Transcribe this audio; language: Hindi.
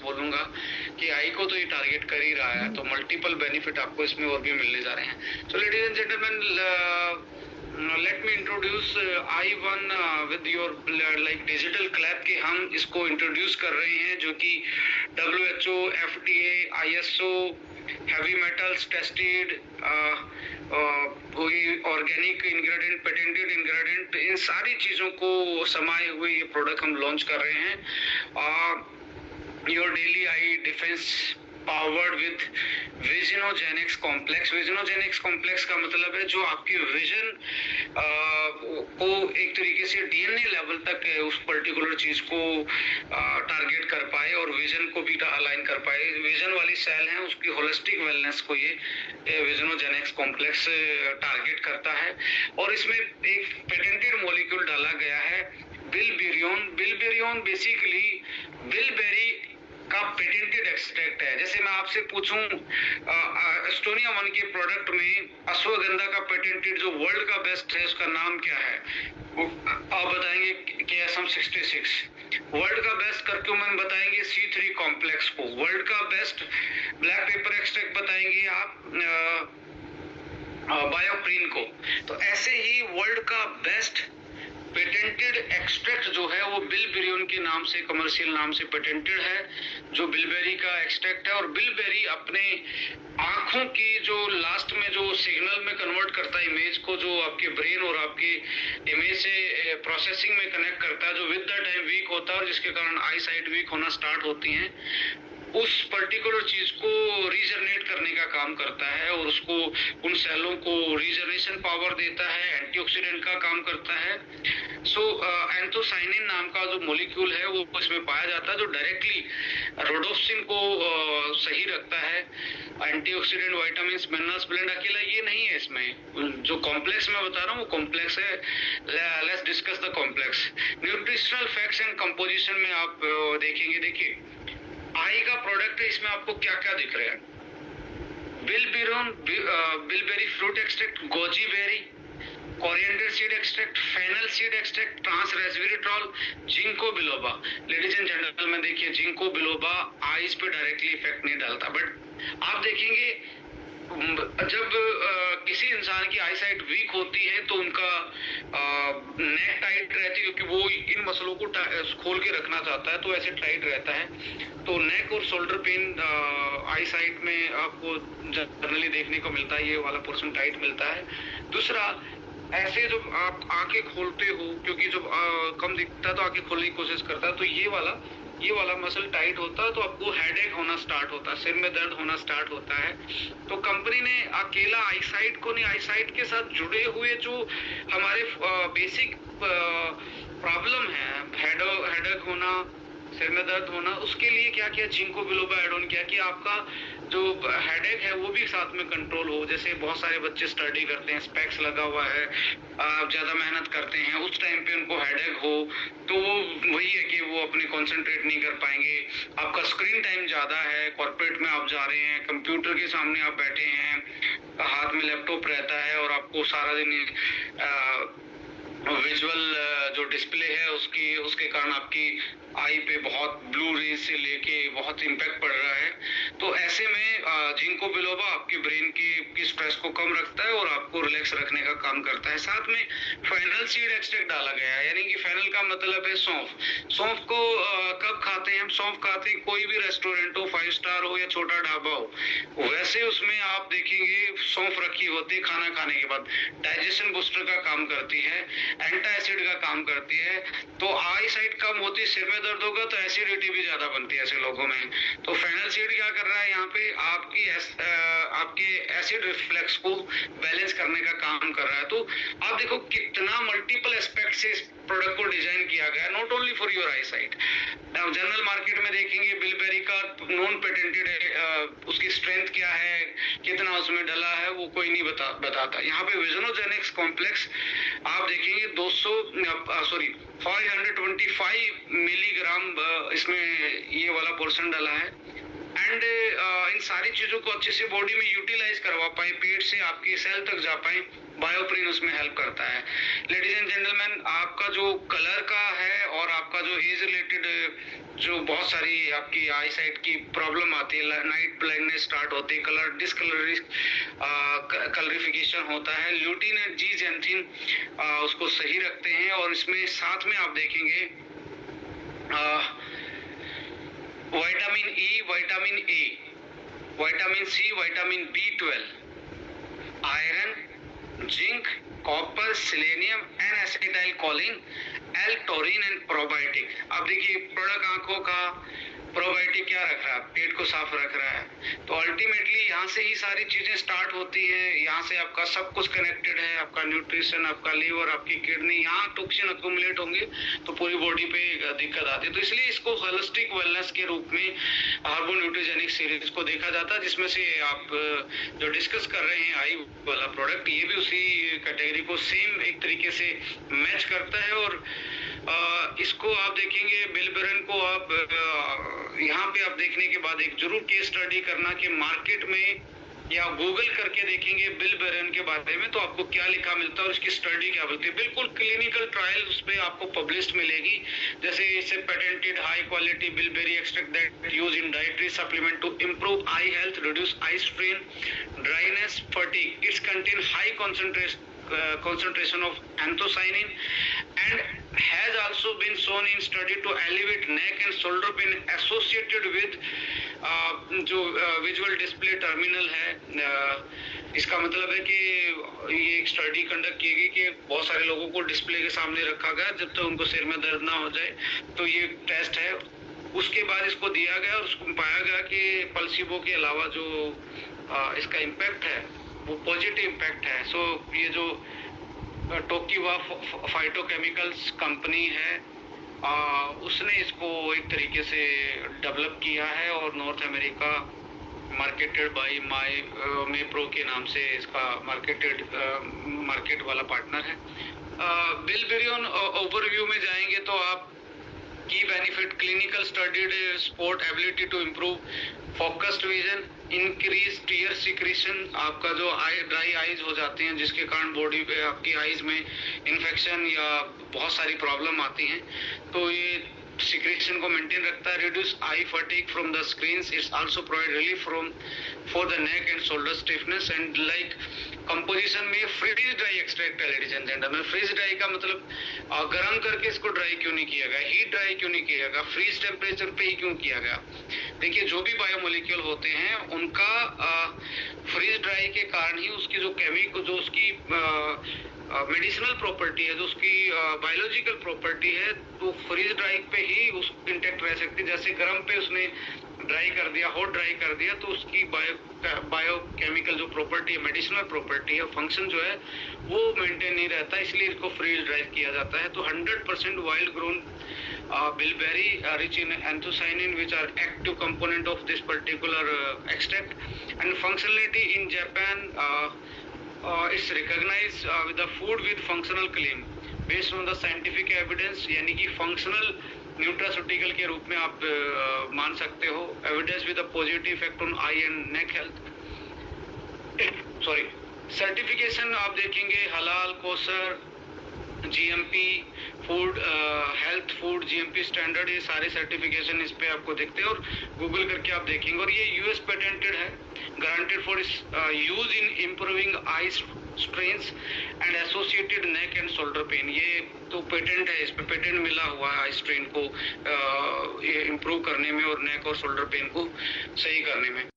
बोलूंगा कि आई को तो ये टारगेट कर ही रहा है, तो मल्टीपल बेनिफिट आपको इसमें और भी मिलने जा रहे हैं। So ladies and gentleman, let me introduce आई1 with your like digital clap के हम इसको इंट्रोड्यूस कर रहे हैं, जो कि WHO, FDA, ISO, heavy metals tested, कोई ऑर्गेनिक इंग्रेडिएंट, पेटेंटेड इंग्रेडिएंट, इन सारी चीज़ों को समाये हुए ये प्रोडक्ट हम लॉन्च कर रहे हैं। Your daily eye defence powered with Visionogenics complex. Visionogenics complex का मतलब है जो आपकी विजन को एक तरीके से DNA लेवल तक उस पर्टिकुलर चीज को टारगेट कर पाए और विजन को भी अलाइन कर पाए। विजन वाली सेल है उसकी होलिस्टिक वेलनेस को ये विजनोजेनिक्स कॉम्प्लेक्स टारगेट करता है। और इसमें एक पेटेंटेड मॉलिक्यूल डाला गया है बिलबेरियोन। बिलबेरियोन बेसिकली बिलबेरी का पेटेंटेड एक्सट्रैक्ट है। जैसे मैं आपसे पूछूं एस्टोनिया 1 के प्रोडक्ट में अश्वगंधा का पेटेंटेड जो वर्ल्ड का बेस्ट है उसका नाम क्या है, वो आप बताएंगे KSM 66। वर्ल्ड का बेस्ट करक्यूमिन बताएंगे C3 कॉम्प्लेक्स को। वर्ल्ड का बेस्ट ब्लैक पेपर एक्सट्रैक्ट बताएंगे आप बायोप्रीन को। तो ऐसे ही वर्ल्ड का बेस्ट पेटेंटेड एक्सट्रैक्ट जो है वो बिलबेरियोन के नाम से, कमर्शियल नाम से पेटेंटेड है, जो बिलबेरी का एक्सट्रैक्ट है। और बिलबेरी अपने आंखों की जो लास्ट में जो सिग्नल में कन्वर्ट करता है इमेज को, जो आपके ब्रेन और आपके इमेज से प्रोसेसिंग में कनेक्ट करता है, जो विद द टाइम वीक होता है और जिसके कारण आई साइट वीक होना स्टार्ट होती हैं, उस पर्टिकुलर चीज को रीजनरेट करने का काम करता है और उसको उन सेलों को रीजनरेशन पावर देता है, एंटीऑक्सीडेंट का काम करता है। सो एंथोसाइनिन नाम का जो मॉलिक्यूल है वो इसमें पाया जाता है, जो डायरेक्टली रोडोप्सिन को सही रखता है। एंटीऑक्सीडेंट, विटामिन्स, मिनरल्स ब्लेंड अकेला ये नहीं है, इसमें जो कॉम्प्लेक्स मैं बता रहा हूँ वो कॉम्प्लेक्स है। Let's discuss the complex. Nutritional facts and composition में आप देखेंगे, देखिए आई का प्रोडक्ट है, इसमें आपको क्या क्या दिख रहा है। बिलबेरियोन, bilberry fruit extract, goji berry, coriander seed extract, fennel seed extract, trans resveratrol, ginkgo biloba. Ladies and gentleman देखिए, जिंको बिलोबा आईज पे डायरेक्टली इफेक्ट नहीं डालता, बट आप देखेंगे जब किसी इंसान की आई साइट वीक होती है तो उनका नेक टाइट रहती है, क्योंकि वो इन मसलों को खोल के रखना चाहता है, तो ऐसे टाइट रहता है। तो नेक और शोल्डर पेन आई साइट में आपको जनरली देखने को मिलता है, ये वाला पोर्शन टाइट मिलता है। दूसरा, ऐसे जब आप आंखें खोलते हो, क्योंकि जब कम दिखता है तो आंखें खोलने की कोशिश करता है, तो ये वाला मसल टाइट होता है तो आपको हेडेक होना स्टार्ट होता है, सिर में दर्द होना स्टार्ट होता है। तो कंपनी ने अकेला आई साइट को नहीं, आई साइट के साथ जुड़े हुए जो हमारे बेसिक प्रॉब्लम है, हेडेक होना, सिर में दर्द होना, उसके लिए क्या किया, जिंको बिलोबा ऐड ऑन किया कि आपका जो हेडेक है वो भी साथ में कंट्रोल हो। जैसे बहुत सारे बच्चे स्टडी करते हैं, स्पेक्स लगा हुआ है, ज्यादा मेहनत करते हैं, उस टाइम पे उनको हेडेक हो तो वो वही है कि वो अपने कंसंट्रेट नहीं कर पाएंगे। आपका स्क्रीन टाइम ज्यादा है, कॉर्पोरेट में आप जा रहे हैं, कंप्यूटर के सामने आप बैठे हैं, हाथ में लैपटॉप रहता है और आपको सारा दिन विजुअल जो डिस्प्ले है उसके कारण आपकी आई पे बहुत ब्लू रेज से लेके बहुत इम्पैक्ट पड़ रहा है। तो ऐसे में जिंको बिलोबा आपके ब्रेन की स्ट्रेस को कम रखता है और आपको रिलैक्स रखने का काम करता है। साथ में फेनल सीड एक्सट्रैक्ट डाला गया है, यानी कि फेनल का मतलब है सौंफ। सौंफ को कब खाते हैं हम? सौंफ खाते हैं कोई भी रेस्टोरेंट हो, 5 स्टार हो या छोटा ढाबा हो, वैसे उसमें आप देखेंगे सौंफ रखी होती है। खाना खाने के बाद डाइजेशन बूस्टर का काम करती है, एंटी एसिड का काम करती है। तो आई साइट कम होती, सिर में दर्द होगा तो एसिडिटी भी ज्यादा बनती है ऐसे लोगों में। तो फेनल सीड क्या कर रहा है यहाँ पे, आपके एसिड रिफ्लेक्स को बैलेंस करने का काम कर रहा है। तो आप देखो कितना मल्टीपल एस्पेक्ट से इस प्रोडक्ट को डिजाइन किया गया, not only for your I site. General market में देखेंगे बिलबेरी का नॉन पेटेंटेड है, उसकी स्ट्रेंथ क्या है, कितना उसमें डला है, वो कोई नहीं बताता। यहाँ पे विजनोजेनिक्स कॉम्प्लेक्स आप देखेंगे 525 मिलीग्राम इसमें ये वाला पोर्शन डाला है। एंड एंड इन सारी चीजों को अच्छे से बॉडी में यूटिलाइज करवा पाए, पेट से आपकी सेल तक जा पाए, बायोप्रिन उसमें हेल्प करता है। लेडीज एंड जेंटलमैन, आपका जो कलर का है और आपका जो एज रिलेटेड जो बहुत सारी आपकी आई साइट की प्रॉब्लम आती है, नाइट ब्लाइंडनेस स्टार्ट होती है, कलर डिसकलर कलरिफिकेशन होता है, ल्यूटीन एंड जीजेंथिन उसको सही रखते हैं। और इसमें साथ में आप देखेंगे vitamin E, vitamin A, vitamin C, vitamin B12, iron, zinc, copper, selenium and acetyl choline, L taurine and probiotic. अब देखिए प्रोडक्ट आंखों का प्रोबायोटिक क्या रख रहा है, पेट को साफ रख रहा है। तो अल्टीमेटली यहाँ से ही सारी चीजें स्टार्ट होती हैं, यहाँ से आपका सब कुछ कनेक्टेड है, आपका न्यूट्रिशन, आपका लीवर, आपकी किडनी। यहाँ टॉक्सिन अक्यूमुलेट होंगे तो पूरी बॉडी पे दिक्कत आती है। तो इसलिए इसको होलिस्टिक वेलनेस के रूप में हार्बो न्यूट्रिजेनिक सीरीज को देखा जाता है, जिसमें से आप जो डिस्कस कर रहे हैं आई वाला प्रोडक्ट, ये भी उसी कैटेगरी को सेम एक तरीके से मैच करता है। और इसको आप देखेंगे, बिलबेरन को आप यहाँ पे आप देखने के बाद एक जरूर केस स्टडी करना कि मार्केट में या गूगल करके देखेंगे बिलबेरन के बारे में तो आपको क्या लिखा मिलता है और इसकी स्टडी क्या बोलती है। बिल्कुल क्लिनिकल ट्रायल उस पर आपको पब्लिश्ड मिलेगी, जैसे इसे patented high quality bilberry extract that use in dietary supplement to improve eye health, reduce eye strain, dryness, fatigue. It's contain high concentration of anthocyanin and has also been shown in study to elevate neck and shoulder pain associated with जो विजुअल डिस्प्ले टर्मिनल है। इसका मतलब है कि ये एक स्टडी कंडक्ट की गई कि बहुत सारे लोगों को डिस्प्ले के सामने रखा गया जब तक उनको सिर में दर्द ना हो जाए, तो ये टेस्ट है। उसके बाद इसको दिया गया और उसको पाया गया कि प्लेसिबो के अलावा जो इसका इम्पैक्ट है वो पॉजिटिव इम्पैक्ट है। सो ये जो टोकिवा फाइटोकेमिकल्स कंपनी है उसने इसको एक तरीके से डेवलप किया है और north America marketed bye Mapro के नाम से इसका मार्केट वाला पार्टनर है। बिलबेरियन ओवरव्यू में जाएंगे तो आप की benefit, clinical studies support ability to improve focused vision, increase tear secretion, आपका जो ड्राई आईज हो जाते हैं जिसके कारण बॉडी पे आपकी आईज में इन्फेक्शन या बहुत सारी प्रॉब्लम आती हैं, तो ये सिक्रेशन को मेंटेन रखता है। Reduce eye fatigue from the screens, it's also provide relief for the neck and shoulder stiffness and like composition में फ्रीज ड्राई एक्सट्रैक्ट है। Ladies and gentleman, freeze dry का मतलब गर्म करके इसको ड्राई क्यों नहीं किया गया, हीट ड्राई क्यों नहीं किया गया, फ्रीज टेम्परेचर पे ही क्यों किया गया। देखिए जो भी बायोमोलिक्यूल होते हैं उनका फ्रीज ड्राई के कारण ही उसकी जो जो उसकी मेडिसिनल प्रॉपर्टी है, जो उसकी बायोलॉजिकल प्रॉपर्टी है, तो फ्रीज ड्राई पे ही उस इंटेक्ट रह सकती है। जैसे गर्म पे उसने ड्राई कर दिया, हॉट ड्राई कर दिया, तो उसकी बायोकेमिकल जो प्रॉपर्टी है, मेडिसिनल प्रॉपर्टी है, फंक्शन जो है वो मेंटेन नहीं रहता, इसलिए इसको फ्रीज ड्राई किया जाता है। तो 100% wild grown bilberry rich in anthocyanin, which are active component of this particular extract, and functionality in Japan is recognized with the food with functional claim based on the scientific evidence, यानी कि functional न्यूट्रास्यूटिकल के रूप में आप मान सकते हो। Evidence with a positive effect on I and neck health. Sorry, certification आप देखेंगे हलाल, Kausar, GMP food, health food, GMP standard, ये सारे सर्टिफिकेशन इस पे आपको दिखते हैं और गूगल करके आप देखेंगे। और ये यूएस पेटेंटेड है, guaranteed for use in improving I strains and associated neck and shoulder pain. ये तो पेटेंट है, इस पे पेटेंट मिला हुआ है आई स्ट्रेन को इम्प्रूव करने में और नेक और शोल्डर पेन को सही करने में।